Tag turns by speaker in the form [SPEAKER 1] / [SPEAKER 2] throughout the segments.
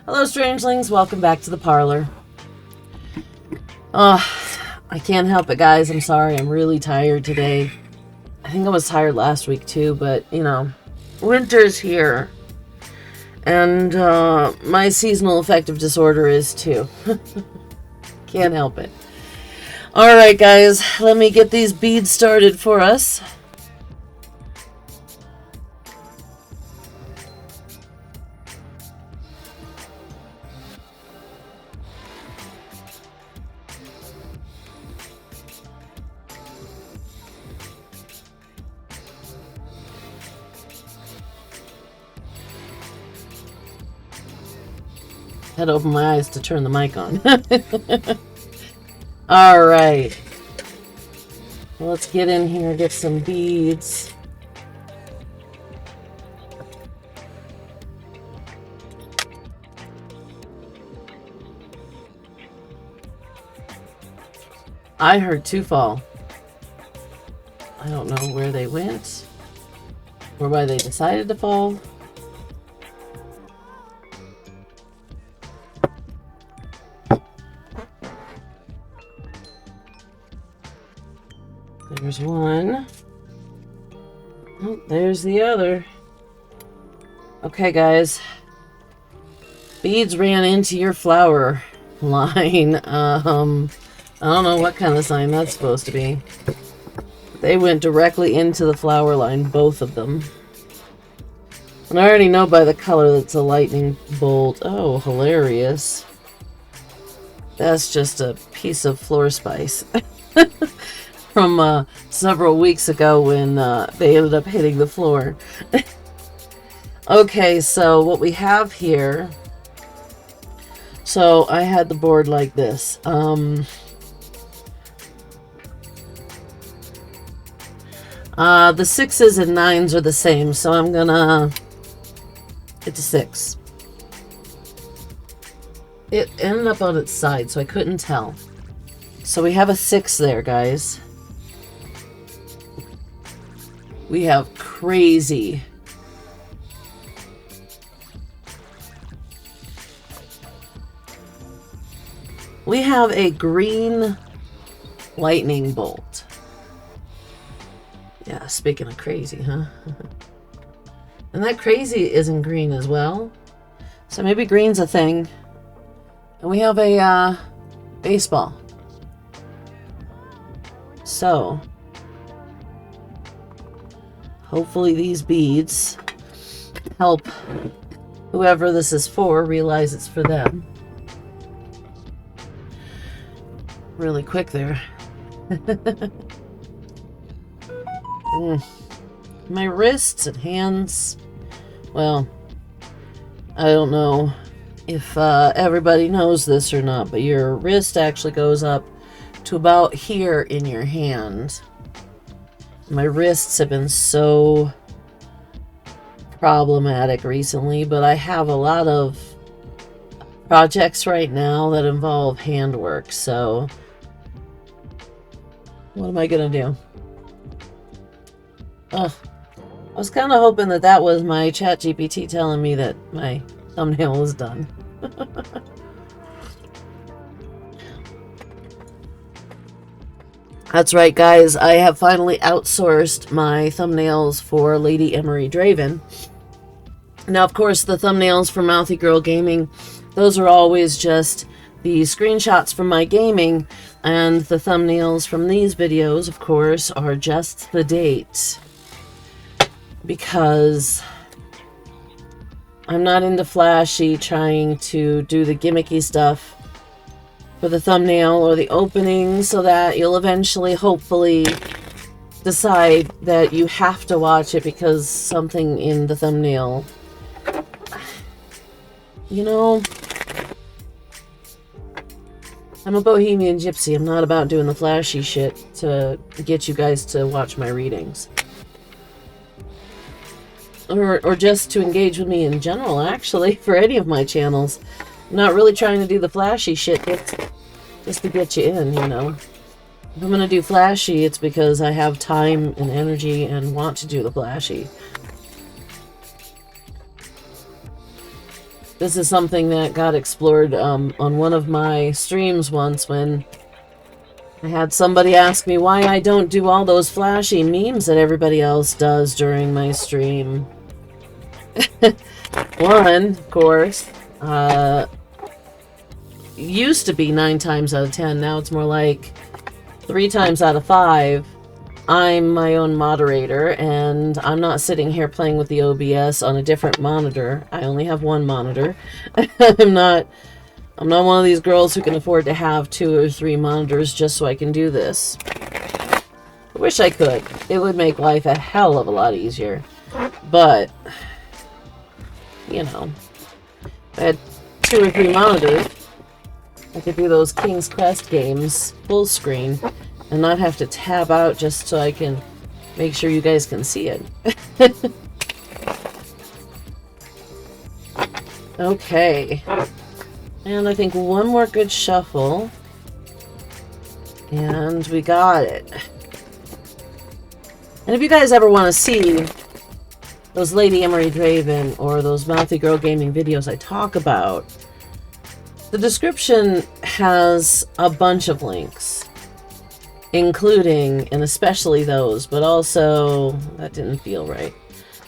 [SPEAKER 1] Hello, strangelings. Welcome back to the parlor. I can't help it, guys. I'm sorry. I'm really tired today. I think I was tired last week, too, but, you know, winter's here. And my seasonal affective disorder is, too. Can't help it. Alright, guys. Let me get these beads started for us. Had to open my eyes to turn the mic on. Alright. Let's get in here, get some beads. I heard two fall. I don't know where they went or why they decided to fall. There's one. Oh, there's the other. Okay, guys. Beads ran into your flower line. I don't know what kind of sign that's supposed to be. They went directly into the flower line, both of them. And I already know by the color that's a lightning bolt. Oh, hilarious. That's just a piece of floor spice. From several weeks ago when they ended up hitting the floor. Okay, so what we have here... So I had the board like this. The 6s and 9s are the same, so I'm gonna... It's a 6. It ended up on its side, so I couldn't tell. So we have a 6 there, guys. We have crazy. We have a green lightning bolt. Yeah, speaking of crazy, huh? And that crazy isn't green as well. So maybe green's a thing. And we have a baseball. So hopefully these beads help whoever this is for realize it's for them. Really quick there. My wrists and hands, well, I don't know if everybody knows this or not, but your wrist actually goes up to about here in your hand. My wrists have been so problematic recently, but I have a lot of projects right now that involve handwork, so what am I gonna do? Ugh. I was kind of hoping that that was my ChatGPT telling me that my thumbnail was done. That's right, guys. I have finally outsourced my thumbnails for Lady Emery Draven. Now, of course, the thumbnails for Mouthy Girl Gaming, those are always just the screenshots from my gaming, and the thumbnails from these videos, of course, are just the date. Because I'm not into flashy trying to do the gimmicky stuff for the thumbnail or the opening, so that you'll eventually, hopefully, decide that you have to watch it because something in the thumbnail. You know, I'm a bohemian gypsy. I'm not about doing the flashy shit to get you guys to watch my readings. Or just to engage with me in general, actually, for any of my channels. I'm not really trying to do the flashy shit just to get you in, you know. If I'm going to do flashy, it's because I have time and energy and want to do the flashy. This is something that got explored on one of my streams once when I had somebody ask me why I don't do all those flashy memes that everybody else does during my stream. One, of course, used to be 9 times out of 10. Now it's more like 3 times out of 5. I'm my own moderator, and I'm not sitting here playing with the OBS on a different monitor. I only have one monitor. I'm not one of these girls who can afford to have 2 or 3 monitors just so I can do this. I wish I could. It would make life a hell of a lot easier. But, you know, if I had 2 or 3 monitors, I could do those King's Quest games full screen and not have to tab out just so I can make sure you guys can see it. Okay. And I think one more good shuffle. And we got it. And if you guys ever want to see those Lady Emery Draven or those Mouthy Girl Gaming videos I talk about, the description has a bunch of links, including, and especially those, but also, that didn't feel right,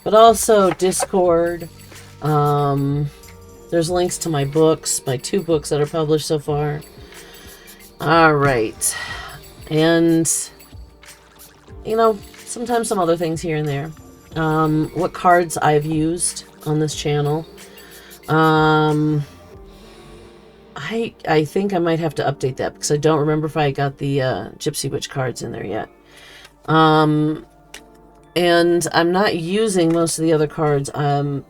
[SPEAKER 1] but also Discord. There's links to my books, my 2 books that are published so far. Alright. And, you know, sometimes some other things here and there. What cards I've used on this channel. I think I might have to update that because I don't remember if I got the Gypsy Witch cards in there yet. And I'm not using most of the other cards.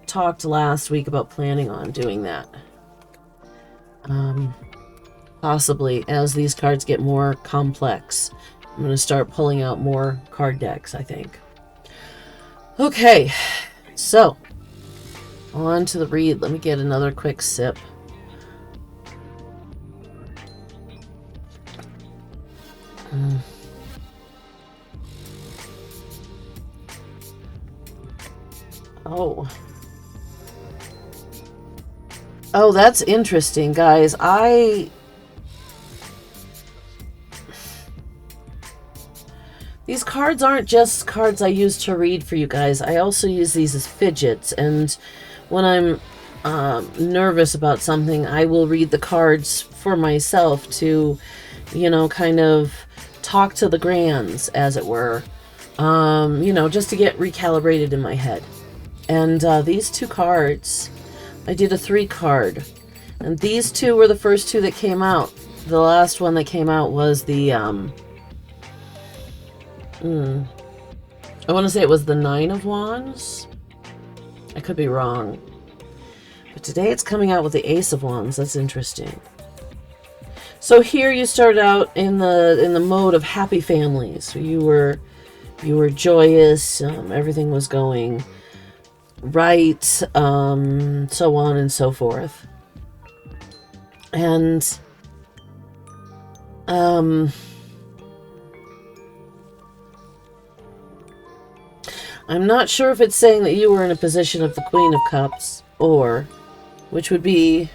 [SPEAKER 1] Talked last week about planning on doing that. Possibly as these cards get more complex. I'm going to start pulling out more card decks, I think. Okay, so on to the read. Let me get another quick sip. Oh, that's interesting, guys. These cards aren't just cards I use to read for you guys. I also use these as fidgets, and when I'm nervous about something, I will read the cards for myself to, you know, kind of talk to the grands, as it were. You know, just to get recalibrated in my head. And these 2 cards, I did a 3 card. And these 2 were the first 2 that came out. The last one that came out was the, I want to say it was the 9 of Wands. I could be wrong. But today it's coming out with the Ace of Wands. That's interesting. So here you start out in the mode of happy families. You were joyous. Everything was going right, so on and so forth. And I'm not sure if it's saying that you were in a position of the Queen of Cups, or, which would be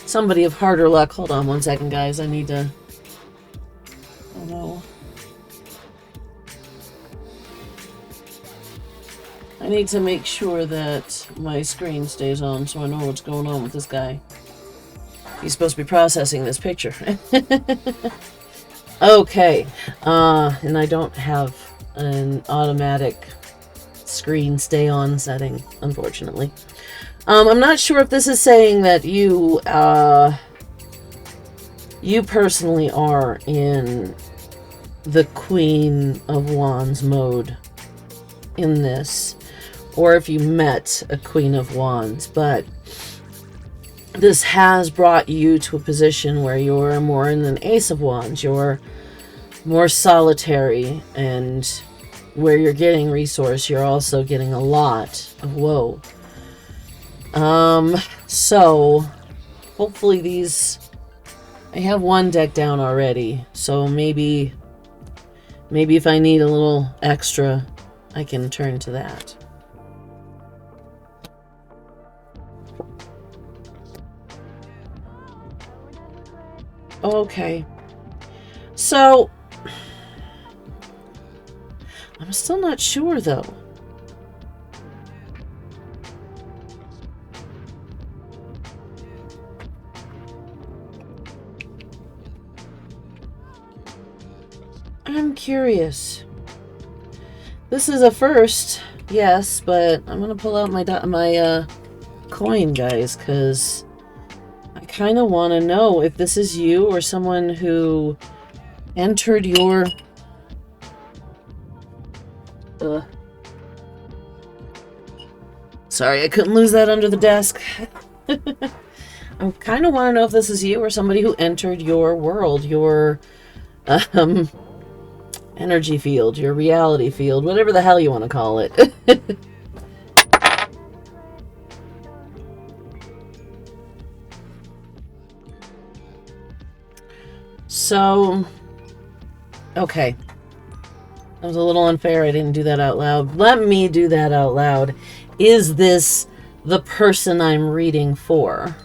[SPEAKER 1] somebody of harder luck. Hold on one second, guys. I need to... Oh no. I need to make sure that my screen stays on so I know what's going on with this guy. He's supposed to be processing this picture. Okay. And I don't have an automatic screen stay on setting, unfortunately. I'm not sure if this is saying that you personally are in the Queen of Wands mode in this, or if you met a Queen of Wands, but this has brought you to a position where you're more in an Ace of Wands. You're more solitary, and where you're getting resource, you're also getting a lot of woe. So hopefully these, I have one deck down already, so maybe if I need a little extra, I can turn to that. Okay. So, I'm still not sure, though. I'm curious. This is a first, yes, but I'm gonna pull out my coin, guys, because I kind of want to know if this is you or someone who entered your... Sorry, I couldn't lose that under the desk. I kind of want to know if this is you or somebody who entered your world, your energy field, your reality field, whatever the hell you want to call it. So, okay. That was a little unfair. I didn't do that out loud. Let me do that out loud. Is this the person I'm reading for?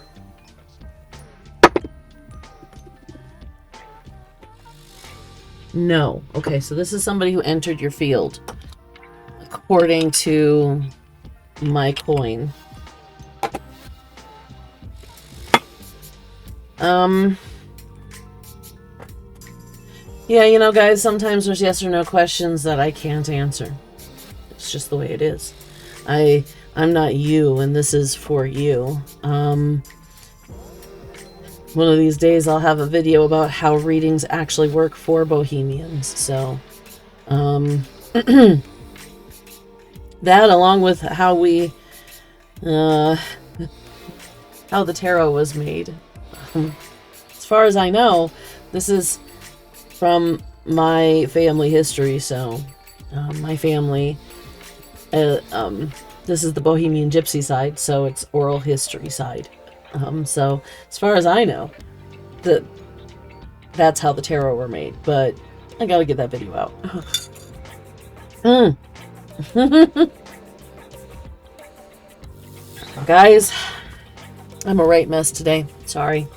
[SPEAKER 1] No. Okay, so this is somebody who entered your field, according to my coin. Yeah, you know, guys, sometimes there's yes or no questions that I can't answer. It's just the way it is. I'm not you, and this is for you. One of these days I'll have a video about how readings actually work for bohemians. So, that along with how we, how the tarot was made. As far as I know, this is from my family history. So, my family, this is the Bohemian Gypsy side, so it's oral history side. So as far as I know, that's how the tarot were made. But I gotta get that video out. Guys, I'm a right mess today. Sorry.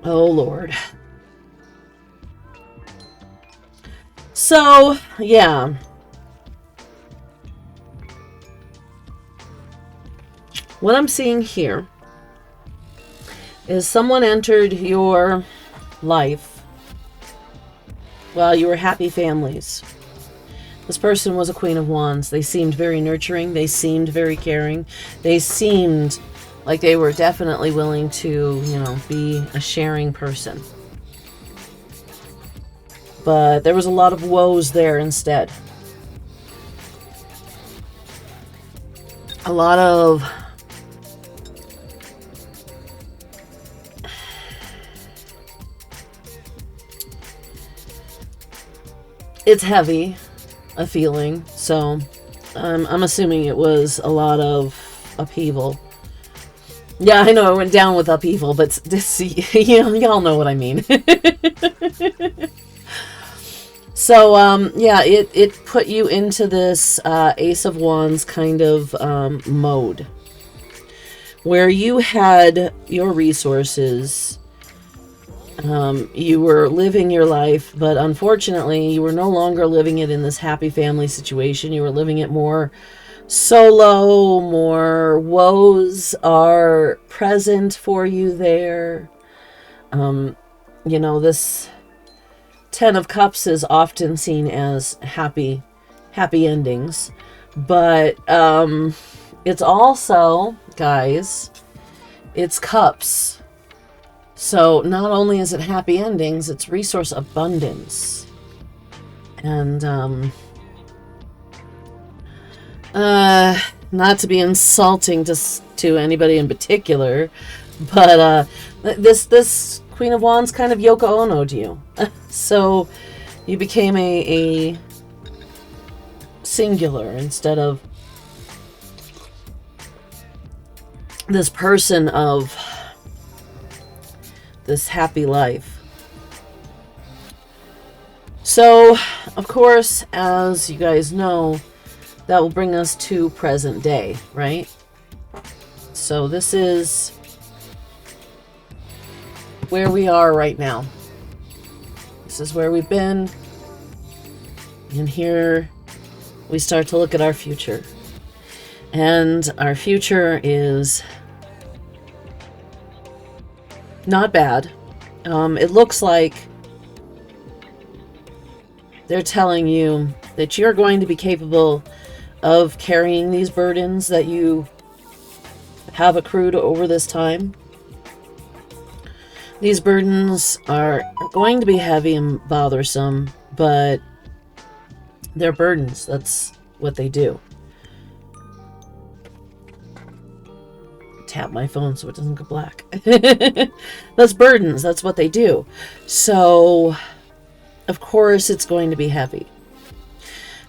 [SPEAKER 1] Oh, Lord. So, yeah. What I'm seeing here is someone entered your life while you were happy families. This person was a Queen of Wands. They seemed very nurturing. They seemed very caring. They seemed like they were definitely willing to, you know, be a sharing person. But there was a lot of woes there instead. A lot of it's heavy, a feeling, so I'm assuming it was a lot of upheaval. Yeah, I know I went down with upheaval, but this, you know, y'all know what I mean. So, yeah, it put you into this Ace of Wands kind of mode, where you had your resources. You were living your life, but unfortunately, you were no longer living it in this happy family situation. You were living it more solo, more woes are present for you there. You know, this Ten of Cups is often seen as happy endings, but it's also, guys, it's cups. So not only is it happy endings, it's resource abundance. And not to be insulting to anybody in particular, but this Queen of Wands kind of Yoko Ono'd you. So you became a singular instead of this person of this happy life. So, of course, as you guys know, that will bring us to present day, right? So this is where we are right now. This is where we've been. And here we start to look at our future. And our future is not bad. It looks like they're telling you that you're going to be capable of carrying these burdens that you have accrued over this time. These burdens are going to be heavy and bothersome, but they're burdens. That's what they do. Tap my phone so it doesn't go black. That's burdens. That's what they do. So, of course, it's going to be heavy.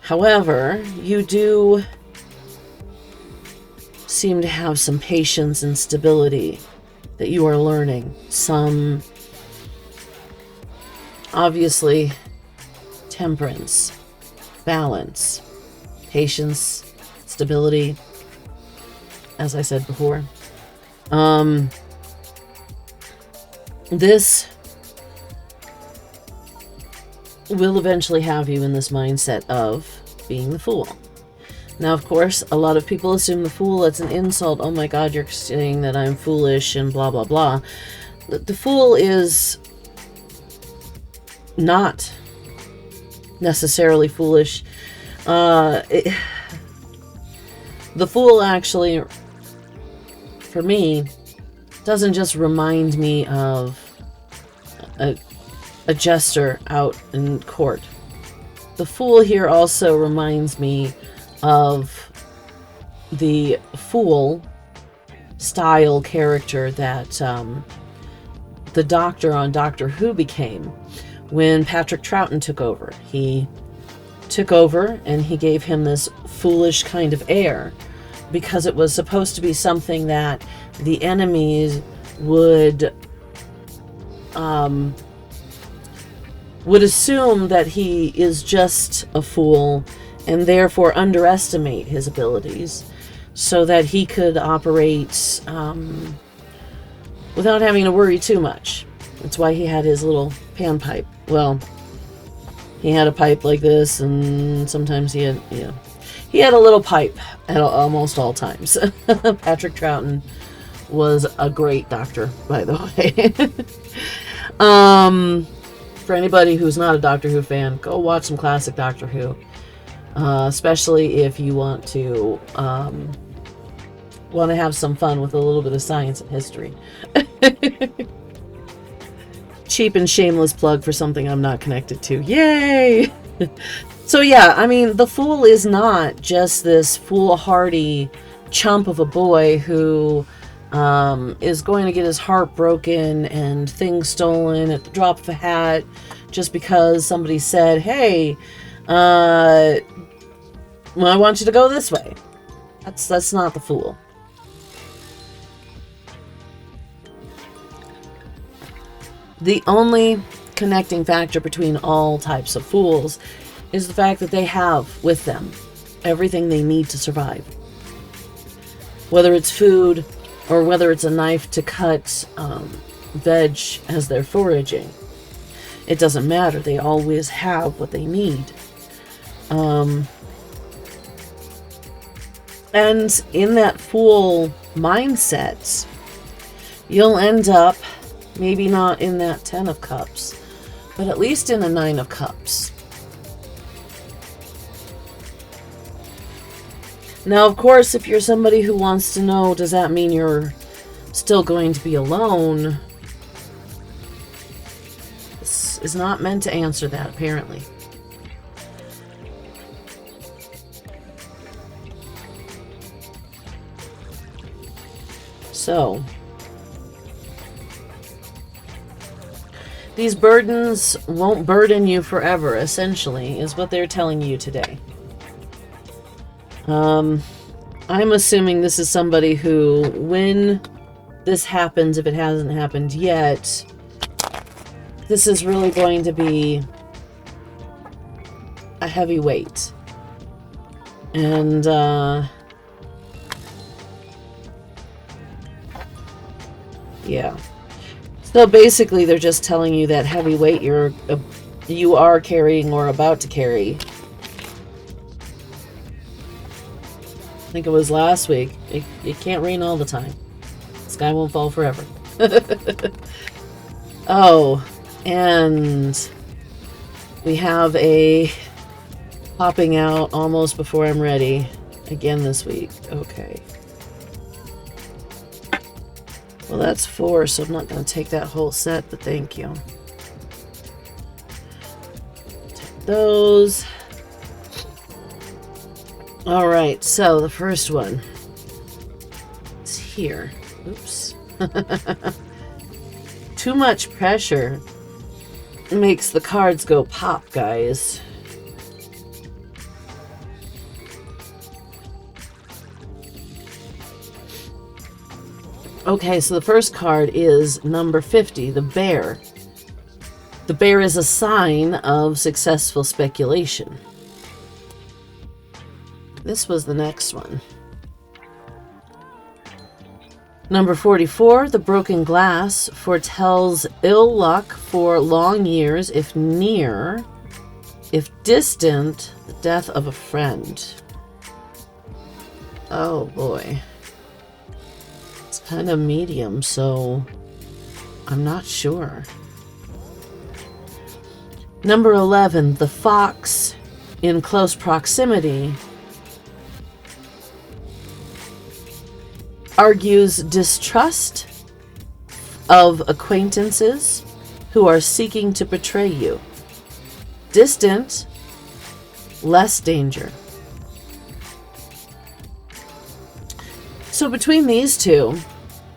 [SPEAKER 1] However, you do seem to have some patience and stability that you are learning. Some, obviously, temperance, balance, patience, stability, as I said before. This will eventually have you in this mindset of being the fool. Now, of course, a lot of people assume the fool, it's an insult. Oh my God, you're saying that I'm foolish and blah, blah, blah. The fool is not necessarily foolish. The fool actually, for me, doesn't just remind me of a jester out in court. The fool here also reminds me of the fool style character that the Doctor on Doctor Who became when Patrick Troughton took over. He took over and he gave him this foolish kind of air because it was supposed to be something that the enemies would assume that he is just a fool and therefore underestimate his abilities so that he could operate without having to worry too much. That's why he had his little panpipe. Well, he had a pipe like this, and sometimes he had, he had a little pipe at almost all times. Patrick Troughton was a great doctor, by the way. For anybody who's not a Doctor Who fan, go watch some classic Doctor Who. Especially if you want to have some fun with a little bit of science and history. Cheap and shameless plug for something I'm not connected to. Yay! So yeah, I mean, the fool is not just this foolhardy chump of a boy who is going to get his heart broken and things stolen at the drop of a hat just because somebody said, hey, well, I want you to go this way. That's not the fool. The only connecting factor between all types of fools is the fact that they have with them everything they need to survive. Whether it's food or whether it's a knife to cut veg as they're foraging. It doesn't matter. They always have what they need. And in that fool mindset, you'll end up maybe not in that 10 of cups, but at least in a 9 of cups. Now, of course, if you're somebody who wants to know, does that mean you're still going to be alone? This is not meant to answer that, apparently. So, these burdens won't burden you forever, essentially, is what they're telling you today. I'm assuming this is somebody who, when this happens, if it hasn't happened yet, this is really going to be a heavy weight. And, yeah. So basically, they're just telling you that heavy weight you are carrying or about to carry. I think it was last week. It can't rain all the time. The sky won't fall forever. Oh, and we have a popping out almost before I'm ready again this week. Okay. Well, that's 4, so I'm not going to take that whole set, but thank you. Take those. All right, so the first one is here. Oops. Too much pressure makes the cards go pop, guys. Okay, so the first card is number 50, the bear. The bear is a sign of successful speculation. This was the next one. Number 44, the broken glass foretells ill luck for long years, if near, if distant, the death of a friend. Oh boy. It's kind of medium, so I'm not sure. Number 11, the fox in close proximity argues distrust of acquaintances who are seeking to betray you. Distant, less danger. So between these two,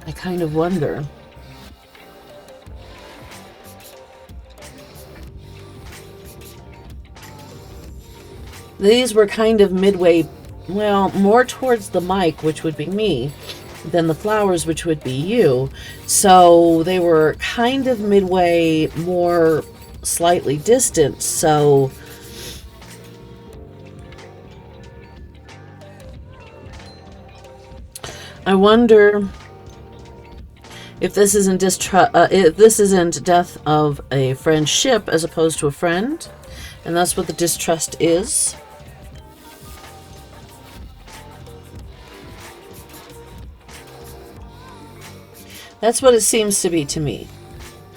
[SPEAKER 1] I kind of wonder. These were kind of midway, well, more towards the mic, which would be me, than the flowers, which would be you. So they were kind of midway, more slightly distant. So I wonder if this isn't if this isn't death of a friendship as opposed to a friend, and that's what the distrust is. That's what it seems to be to me.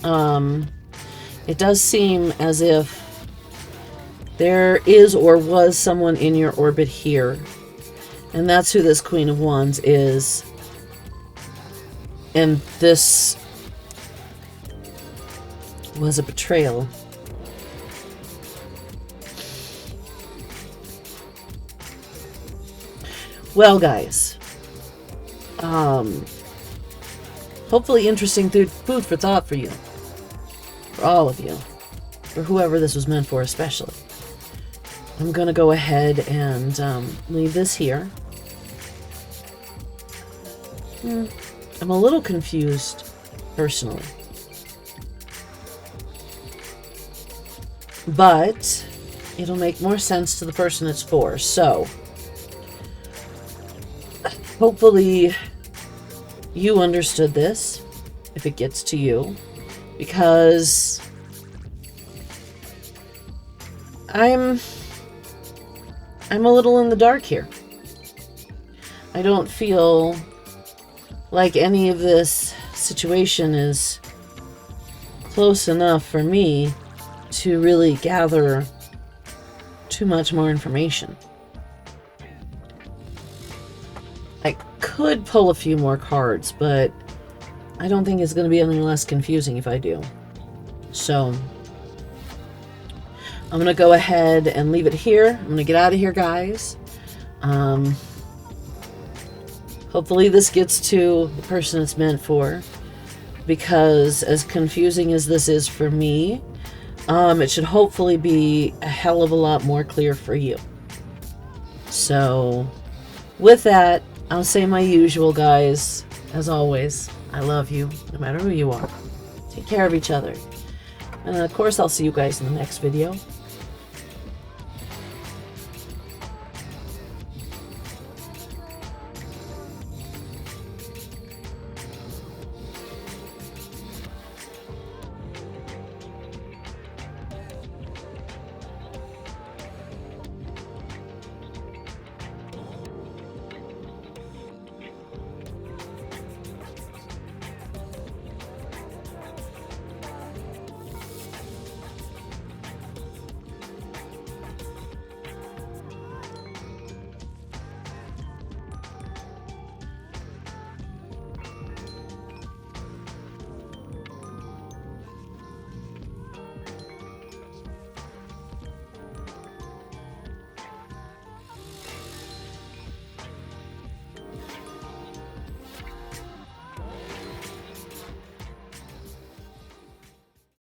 [SPEAKER 1] It does seem as if there is or was someone in your orbit here. And that's who this Queen of Wands is. And this was a betrayal. Well, guys. Hopefully interesting food for thought for you. For all of you. For whoever this was meant for especially. I'm going to go ahead and leave this here. I'm a little confused, personally. But it'll make more sense to the person it's for. So, hopefully you understood this, if it gets to you, because I'm a little in the dark here. I don't feel like any of this situation is close enough for me to really gather too much more information. I could pull a few more cards, but I don't think it's going to be any less confusing if I do. So I'm going to go ahead and leave it here. I'm going to get out of here, guys. Hopefully this gets to the person it's meant for, because as confusing as this is for me, it should hopefully be a hell of a lot more clear for you. So with that, I'll say my usual, guys. As always, I love you, no matter who you are. Take care of each other. And of course, I'll see you guys in the next video.